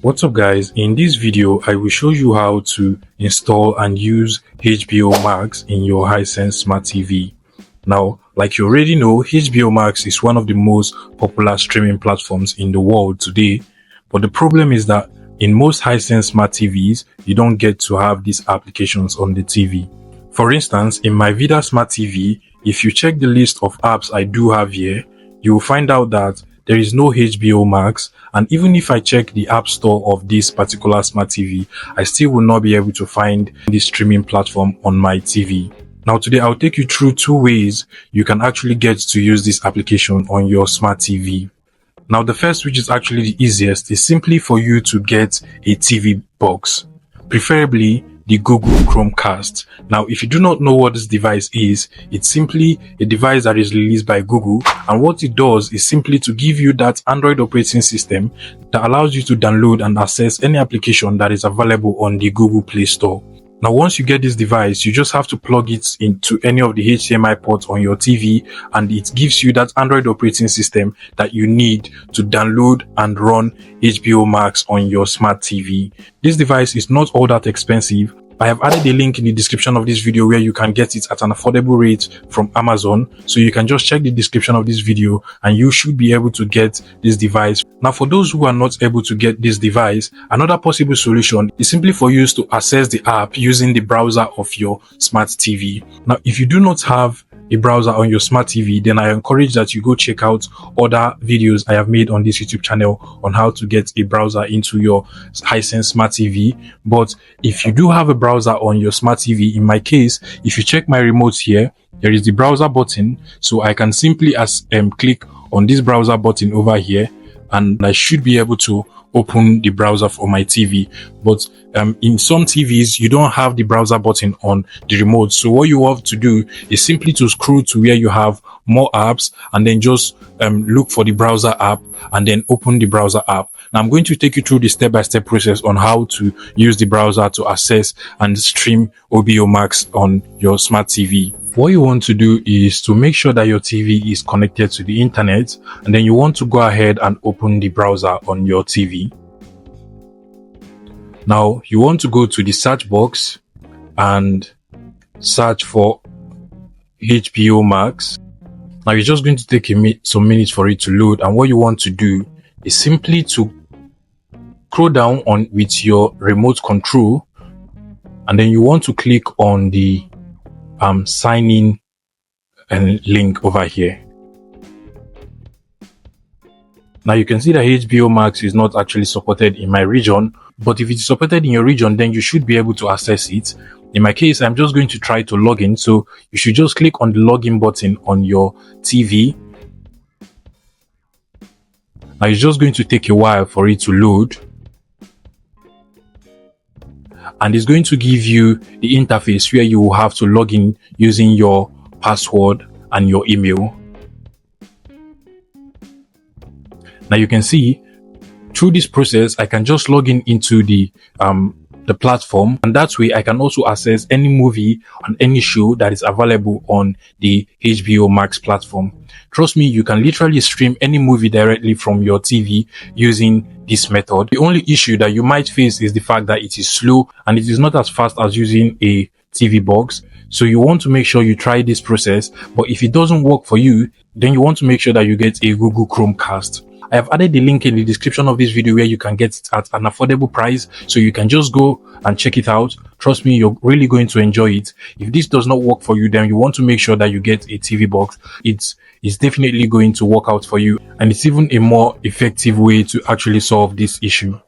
What's up guys, in this video I will show you how to install and use HBO Max in your Hisense Smart TV. Now, like you already know, HBO Max is one of the most popular streaming platforms in the world today, but the problem is that in most Hisense Smart TVs, you don't get to have these applications on the TV. For instance, in my Vidaa Smart TV, if you check the list of apps I do have here, you will find out that there is no HBO Max, and even if I check the app store of this particular smart TV, I still will not be able to find this streaming platform on my TV. Now today I'll take you through two ways you can actually get to use this application on your smart TV. Now the first, which is actually the easiest, is simply for you to get a TV box, preferably the Google Chromecast. Now, if you do not know what this device is, it's simply a device that is released by Google, and what it does is simply to give you that Android operating system that allows you to download and access any application that is available on the Google Play Store. Now, once you get this device, you just have to plug it into any of the HDMI ports on your TV, and it gives you that Android operating system that you need to download and run HBO Max on your smart TV. This device is not all that expensive. I have added a link in the description of this video where you can get it at an affordable rate from Amazon. So you can just check the description of this video and you should be able to get this device. Now, for those who are not able to get this device, another possible solution is simply for you to access the app using the browser of your smart TV. Now, if you do not have a browser on your smart TV, then I encourage that you go check out other videos I have made on this YouTube channel on how to get a browser into your Hisense Smart TV. But if you do have a browser on your smart TV, in my case, if you check my remote here, there is the browser button. So I can simply click on this browser button over here, and I should be able to open the browser for my TV. But in some TVs, you don't have the browser button on the remote. So what you have to do is simply to scroll to where you have more apps, and then just look for the browser app and then open the browser app. Now I'm going to take you through the step-by-step process on how to use the browser to access and stream HBO Max on your smart TV. What you want to do is to make sure that your TV is connected to the internet, and then you want to go ahead and open the browser on your TV. Now you want to go to the search box and search for HBO Max. Now you're just going to take some minutes for it to load, and what you want to do is simply to scroll down on with your remote control, and then you want to click on the sign in and link over here. Now you can see that HBO Max is not actually supported in my region, but if it's supported in your region, then you should be able to access it. In my case, I'm just going to try to log in, so you should just click on the login button on your TV. Now it's just going to take a while for it to load, and it's going to give you the interface where you will have to log in using your password and your email. Now you can see through this process, I can just log in into the platform, and that way I can also access any movie and any show that is available on the HBO Max platform. Trust me, you can literally stream any movie directly from your TV using this method. The only issue that you might face is the fact that it is slow and it is not as fast as using a TV box. So you want to make sure you try this process, but if it doesn't work for you, then you want to make sure that you get a Google Chromecast. I have added the link in the description of this video where you can get it at an affordable price, so you can just go and check it out. Trust me, you're really going to enjoy it. If this does not work for you, then you want to make sure that you get a TV box. It's definitely going to work out for you, and it's even a more effective way to actually solve this issue.